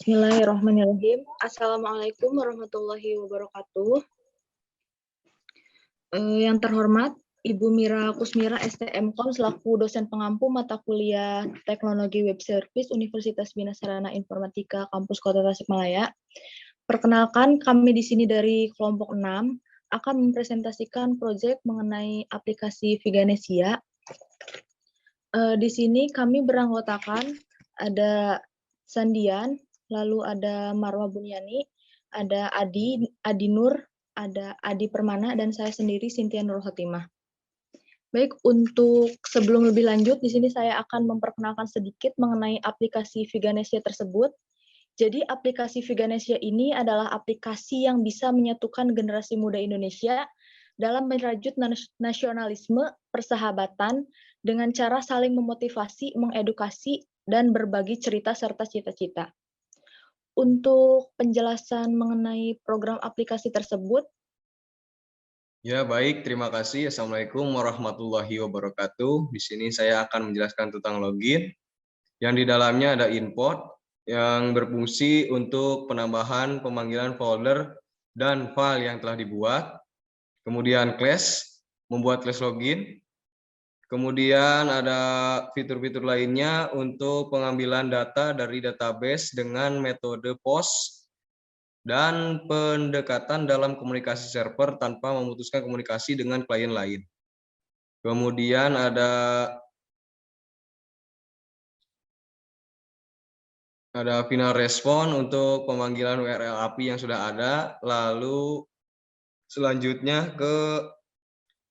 Bismillahirrahmanirrahim. Assalamualaikum warahmatullahi wabarakatuh. Yang terhormat, Ibu Mira Kusmira, STMKOM, selaku dosen pengampu mata kuliah Teknologi Web Service Universitas Bina Sarana Informatika Kampus Kota Tasikmalaya. Perkenalkan, kami di sini dari kelompok 6 akan mempresentasikan proyek mengenai aplikasi Veganesia. Di sini kami beranggotakan ada Sandian, lalu ada Marwa Bunyani, ada Adi Nur, ada Adi Permana, dan saya sendiri Cynthia Nur Khotimah. Baik, untuk sebelum lebih lanjut, di sini saya akan memperkenalkan sedikit mengenai aplikasi Veganesia tersebut. Jadi aplikasi Veganesia ini adalah aplikasi yang bisa menyatukan generasi muda Indonesia dalam merajut nasionalisme, persahabatan, dengan cara saling memotivasi, mengedukasi, dan berbagi cerita serta cita-cita. Untuk penjelasan mengenai program aplikasi tersebut. Ya, baik. Terima kasih. Assalamualaikum warahmatullahi wabarakatuh. Di sini saya akan menjelaskan tentang login, yang di dalamnya ada import, yang berfungsi untuk penambahan pemanggilan folder dan file yang telah dibuat. Kemudian class, membuat class login. Kemudian ada fitur-fitur lainnya untuk pengambilan data dari database dengan metode POST dan pendekatan dalam komunikasi server tanpa memutuskan komunikasi dengan klien lain. Kemudian ada final respon untuk pemanggilan URL API yang sudah ada. Lalu selanjutnya ke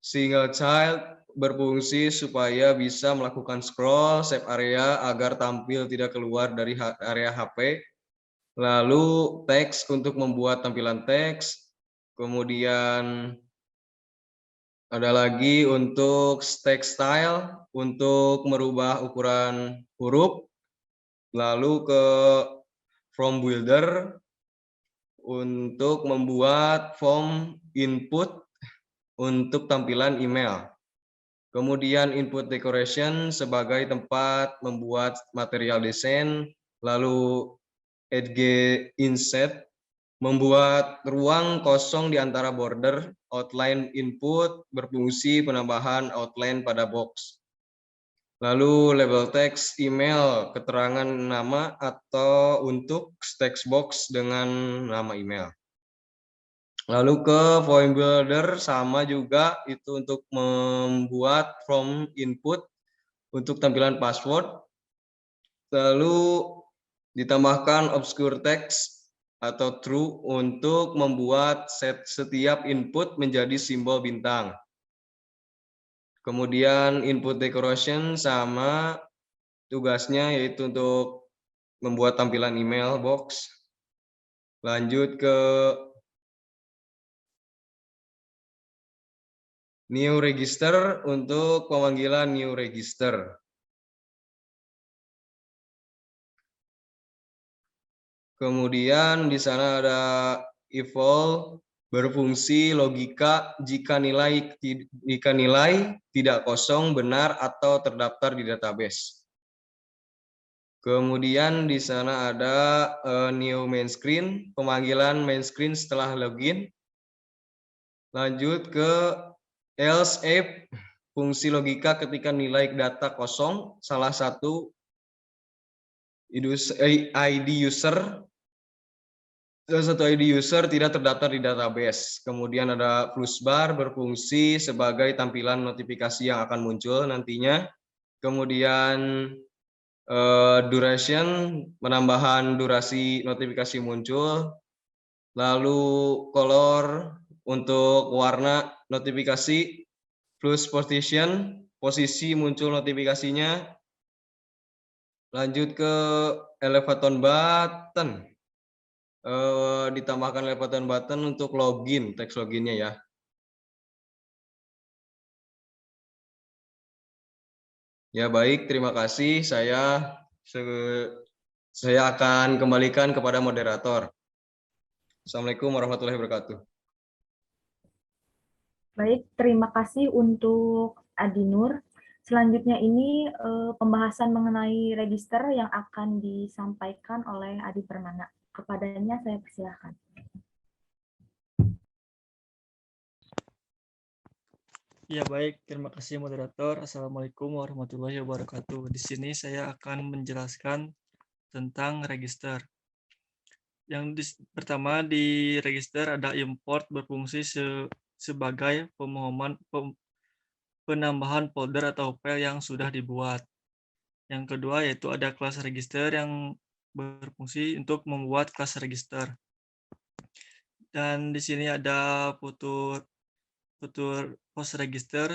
single child, berfungsi supaya bisa melakukan scroll, save area agar tampil tidak keluar dari area HP. Lalu teks untuk membuat tampilan teks. Kemudian ada lagi untuk text style untuk merubah ukuran huruf. Lalu ke form builder untuk membuat form input untuk tampilan email. Kemudian input decoration sebagai tempat membuat material desain, lalu edge inset membuat ruang kosong di antara border, outline input berfungsi penambahan outline pada box. Lalu label text email, keterangan nama atau untuk text box dengan nama email. Lalu ke form builder sama juga, itu untuk membuat form input untuk tampilan password. Lalu ditambahkan obscure text atau true untuk membuat setiap input menjadi simbol bintang. Kemudian input decoration sama tugasnya yaitu untuk membuat tampilan email box. Lanjut ke new register untuk pemanggilan new register. Kemudian di sana ada evolve, berfungsi logika jika nilai tidak kosong, benar, atau terdaftar di database. Kemudian di sana ada new main screen, pemanggilan main screen setelah login. Lanjut ke else if, fungsi logika ketika nilai data kosong, salah satu ID user tidak terdaftar di database. Kemudian ada plus bar, berfungsi sebagai tampilan notifikasi yang akan muncul nantinya. Kemudian duration, penambahan durasi notifikasi muncul. Lalu color untuk warna notifikasi, plus position, posisi muncul notifikasinya. Lanjut ke elevator button, ditambahkan elevator button untuk login, teks loginnya ya. Ya baik, terima kasih. Saya akan kembalikan kepada moderator. Assalamualaikum warahmatullahi wabarakatuh. Baik, terima kasih untuk Adi Nur. Selanjutnya ini pembahasan mengenai register yang akan disampaikan oleh Adi Permana. Kepadanya saya persilahkan. Ya baik, terima kasih moderator. Assalamualaikum warahmatullahi wabarakatuh. Di sini saya akan menjelaskan tentang register. Pertama di register ada import berfungsi sebagai penambahan folder atau file yang sudah dibuat. Yang kedua yaitu ada kelas register yang berfungsi untuk membuat kelas register. Dan di sini ada fitur post register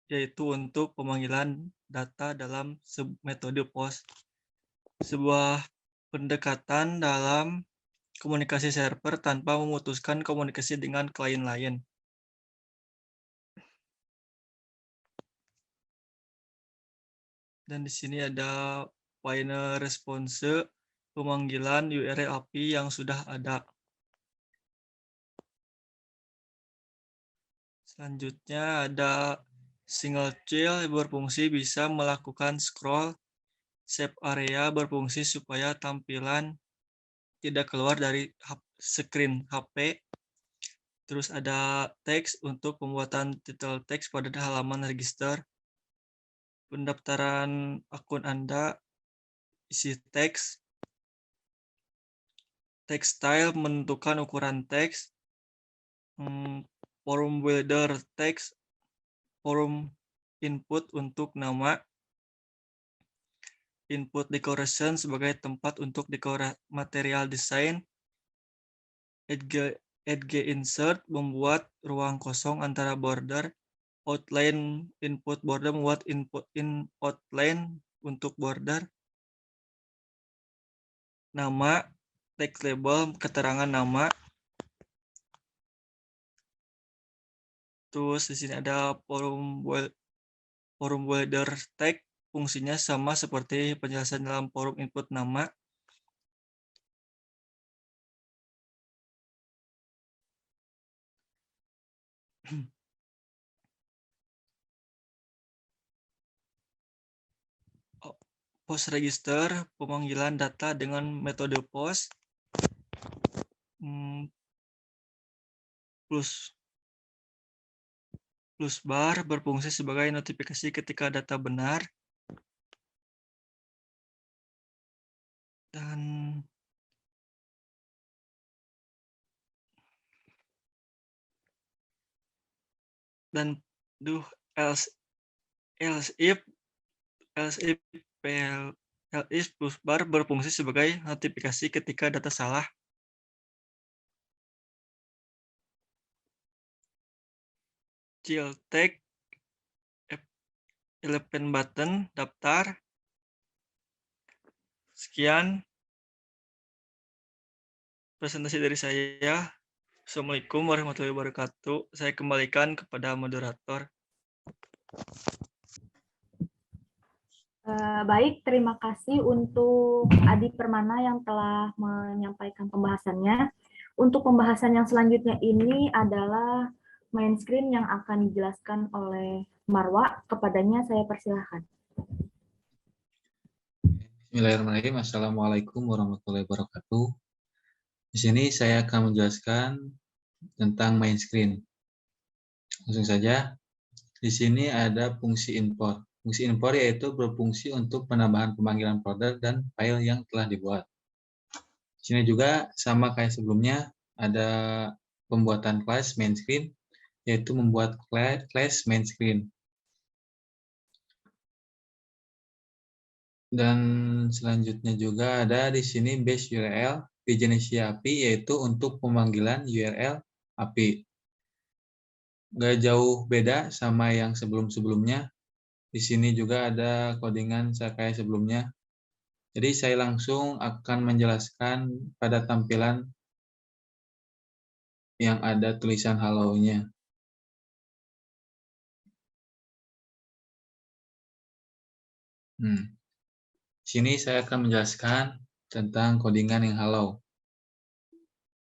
yaitu untuk pemanggilan data dalam metode POST, sebuah pendekatan dalam komunikasi server tanpa memutuskan komunikasi dengan klien lain. Dan di sini ada final response pemanggilan URL API yang sudah ada. Selanjutnya ada single child berfungsi bisa melakukan scroll. Save area berfungsi supaya tampilan tidak keluar dari screen HP. Terus ada teks untuk pembuatan title teks pada halaman register. Pendaftaran akun Anda, isi teks. Text style menentukan ukuran teks. Forum builder teks. Forum input untuk nama. Input decoration sebagai tempat untuk material desain. Edge insert membuat ruang kosong antara border. Outline input border membuat input outline untuk border. Nama, text label, keterangan nama. Terus di sini ada forum builder tag, fungsinya sama seperti penjelasan dalam forum input nama. Post register, pemanggilan data dengan metode post. Plus bar berfungsi sebagai notifikasi ketika data benar. Dan else if plus bar berfungsi sebagai notifikasi ketika data salah. Child tag, eleven button, daftar. Sekian presentasi dari saya. Assalamualaikum warahmatullahi wabarakatuh. Saya kembalikan kepada moderator. Baik, terima kasih untuk Adi Permana yang telah menyampaikan pembahasannya. Untuk pembahasan yang selanjutnya ini adalah main screen yang akan dijelaskan oleh Marwa. Kepadanya saya persilahkan. Bismillahirrahmanirrahim. Assalamualaikum warahmatullahi wabarakatuh. Di sini saya akan menjelaskan tentang main screen. Langsung saja. Di sini ada fungsi import. Fungsi import yaitu berfungsi untuk penambahan pemanggilan folder dan file yang telah dibuat. Di sini juga sama kayak sebelumnya, ada pembuatan class main screen, yaitu membuat class main screen. Dan selanjutnya juga ada di sini base URL di jenis API, yaitu untuk pemanggilan URL API. Nggak jauh beda sama yang sebelum-sebelumnya. Di sini juga ada codingan kayak sebelumnya. Jadi saya langsung akan menjelaskan pada tampilan yang ada tulisan hello-nya. Sini saya akan menjelaskan tentang codingan yang hello.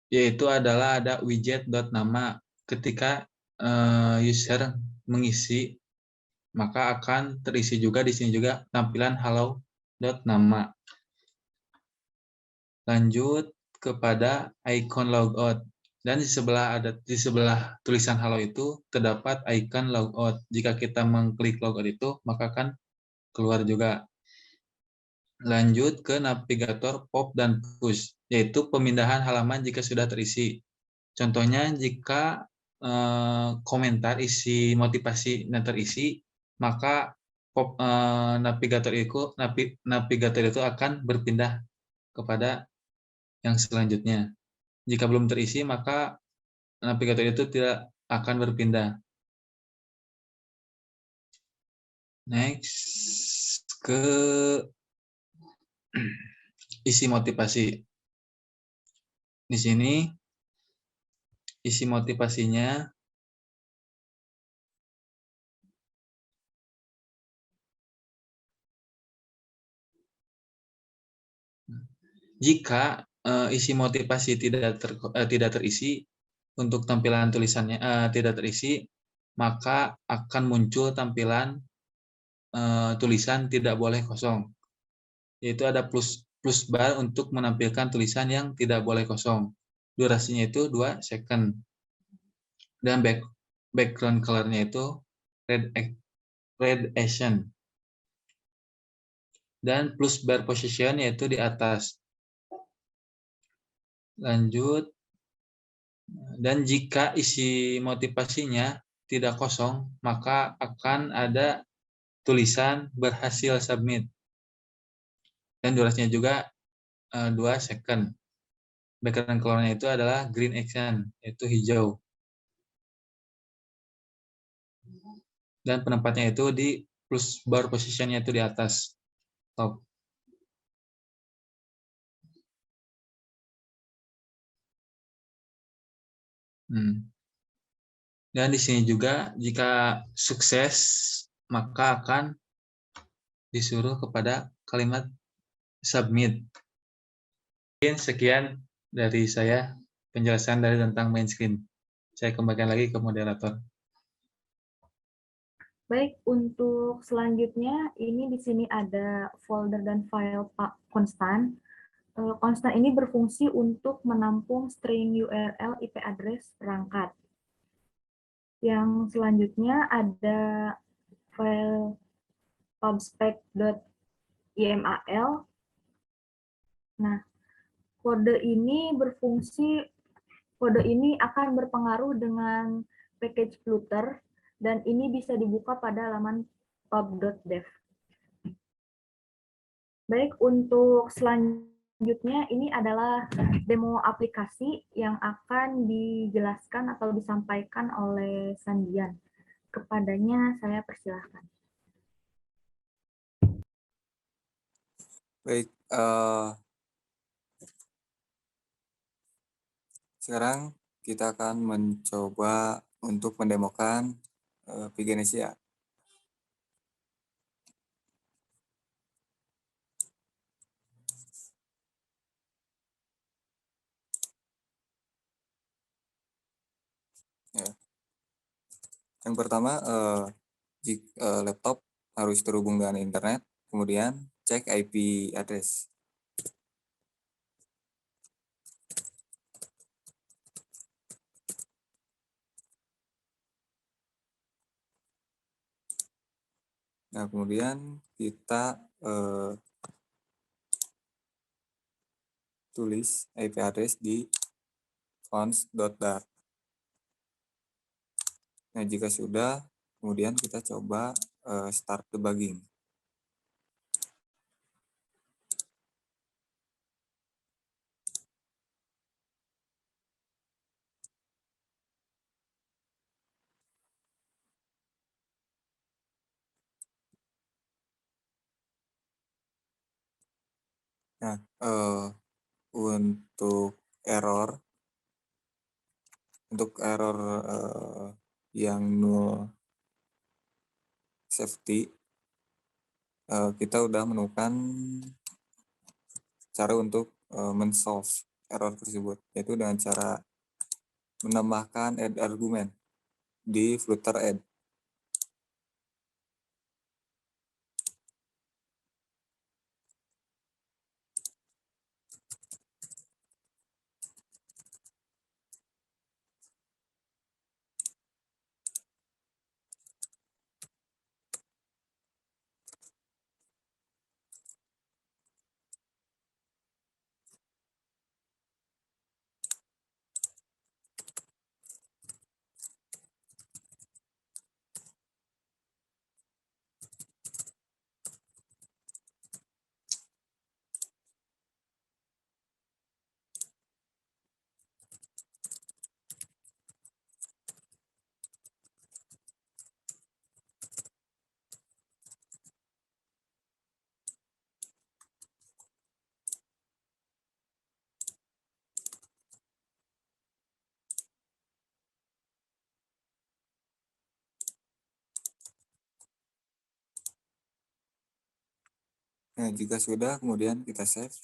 Yaitu adalah ada widget.nama ketika user mengisi maka akan terisi juga di sini juga tampilan hello.nama. Lanjut kepada icon logout. Dan di sebelah tulisan halo itu terdapat icon logout. Jika kita mengklik logout itu, maka akan keluar juga. Lanjut ke navigator pop dan push, yaitu pemindahan halaman jika sudah terisi. Contohnya jika komentar isi motivasi yang terisi, maka navigator itu akan berpindah kepada yang selanjutnya. Jika belum terisi, maka navigator itu tidak akan berpindah. Next ke isi motivasi. Di sini isi motivasinya jika isi motivasi tidak terisi, untuk tampilan tulisannya tidak terisi, maka akan muncul tampilan tulisan tidak boleh kosong. Yaitu ada plus bar untuk menampilkan tulisan yang tidak boleh kosong. Durasinya itu 2 second. Dan background color-nya itu red Asian. Dan plus bar position yaitu di atas. Lanjut. Dan jika isi motivasinya tidak kosong, maka akan ada tulisan berhasil submit. Dan durasinya juga 2 second. Background color-nya itu adalah green action, yaitu hijau. Dan penempatnya itu di plus bar position-nya itu di atas top. Dan di sini juga jika sukses, maka akan disuruh kepada kalimat submit. Mungkin sekian dari saya penjelasan dari tentang main screen. Saya kembalikan lagi ke moderator. Baik, untuk selanjutnya ini di sini ada folder dan file konstan. Konstan ini berfungsi untuk menampung string URL IP address perangkat. Yang selanjutnya ada file pubspec.yml. Nah, kode ini akan berpengaruh dengan package Flutter dan ini bisa dibuka pada halaman pub.dev. Baik, untuk selanjutnya ini adalah demo aplikasi yang akan dijelaskan atau disampaikan oleh Sandian. Kepadanya saya persilahkan. Baik, sekarang kita akan mencoba untuk mendemokan Pigenesia. Ya. Yang pertama, laptop harus terhubung dengan internet, kemudian cek IP address. Nah, kemudian kita tulis IP address di const.dart. Nah, jika sudah, kemudian kita coba start debugging. Nah, untuk error yang null safety, kita udah menemukan cara untuk men-solve error tersebut, yaitu dengan cara menambahkan add argument di Flutter add. Nah, jika sudah, kemudian kita save.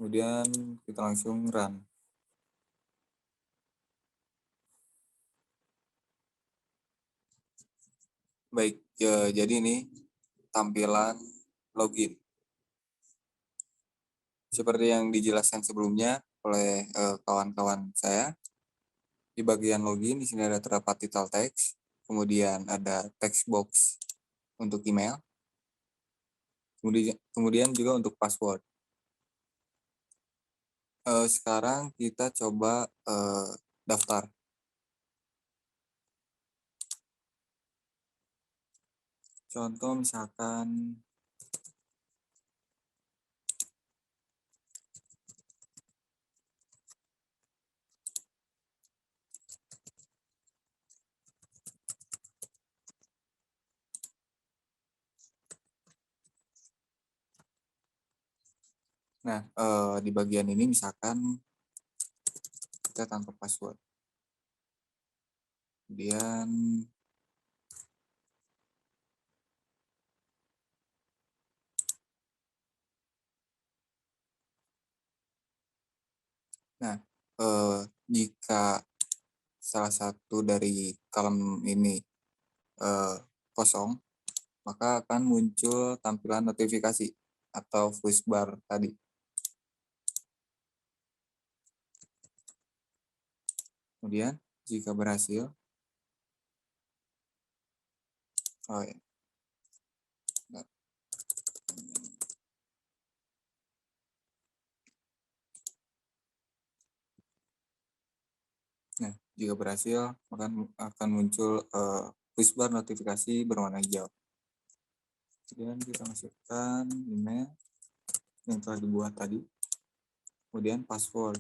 Kemudian kita langsung run. Baik, jadi ini tampilan login. Seperti yang dijelaskan sebelumnya oleh kawan-kawan saya, di bagian login di sini ada terdapat title text, kemudian ada text box untuk email, kemudian juga untuk password. Sekarang kita coba daftar. Contoh misalkan di bagian ini misalkan kita tanpa password. Kemudian jika salah satu dari kolom ini kosong, maka akan muncul tampilan notifikasi atau voice bar tadi. Kemudian jika berhasil, jika berhasil maka akan muncul voice bar notifikasi berwarna hijau. Kemudian kita masukkan email yang telah dibuat tadi, kemudian password.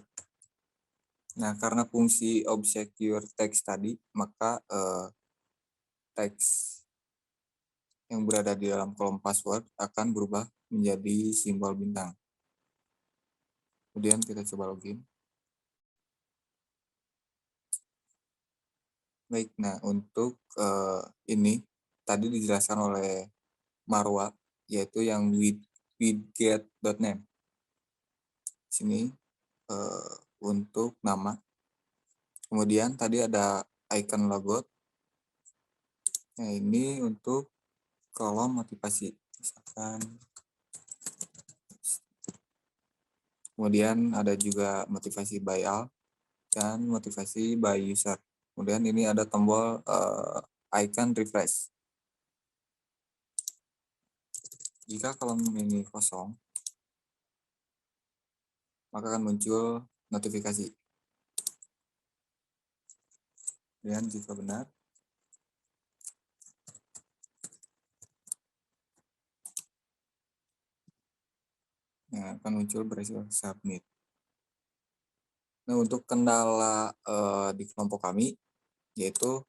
Nah, karena fungsi obscure text tadi, maka teks yang berada di dalam kolom password akan berubah menjadi simbol bintang. Kemudian kita coba login. Baik, nah untuk ini tadi dijelaskan oleh Marwa, yaitu yang widget.name. Sini untuk nama. Kemudian tadi ada icon logo. Nah, ini untuk kolom motivasi. Misalkan. Kemudian ada juga motivasi by all dan motivasi by user. Kemudian ini ada tombol icon refresh. Jika kolom ini kosong, maka akan muncul notifikasi. Dan jika benar, akan muncul berhasil submit. Nah, untuk kendala di kelompok kami, yaitu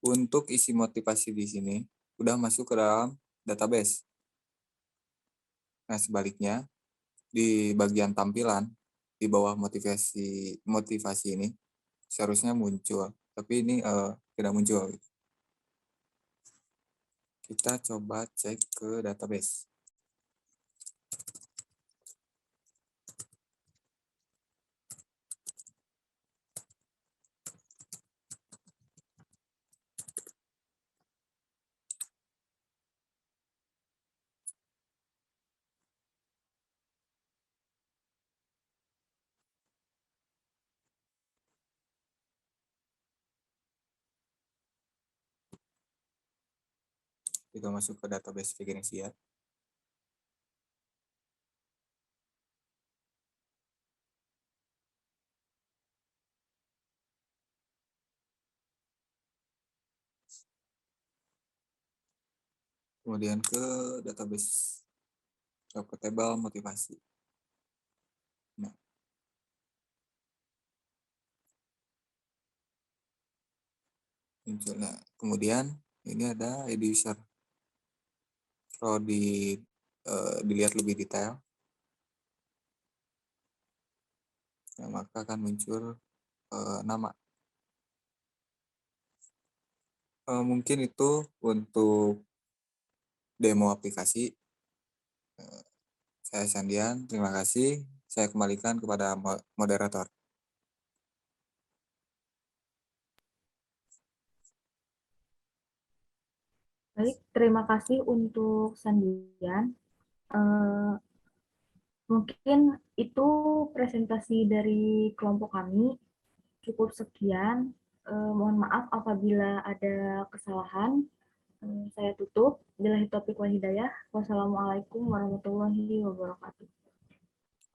untuk isi motivasi di sini sudah masuk ke dalam database. Nah, sebaliknya di bagian tampilan di bawah motivasi ini seharusnya muncul, tapi ini tidak muncul. Kita coba cek ke database. Kita masuk ke database Vignesia. Kemudian ke database, ke table motivasi. muncul. Nah, kemudian ini ada ID user. Kalau dilihat lebih detail, ya, maka akan muncul nama. Mungkin itu untuk demo aplikasi. Saya Sandian, terima kasih. Saya kembalikan kepada moderator. Baik, terima kasih untuk Sandian. Mungkin itu presentasi dari kelompok kami. Cukup sekian. Mohon maaf apabila ada kesalahan. Saya tutup. Billahi taufiq wal hidayah. Wassalamualaikum warahmatullahi wabarakatuh.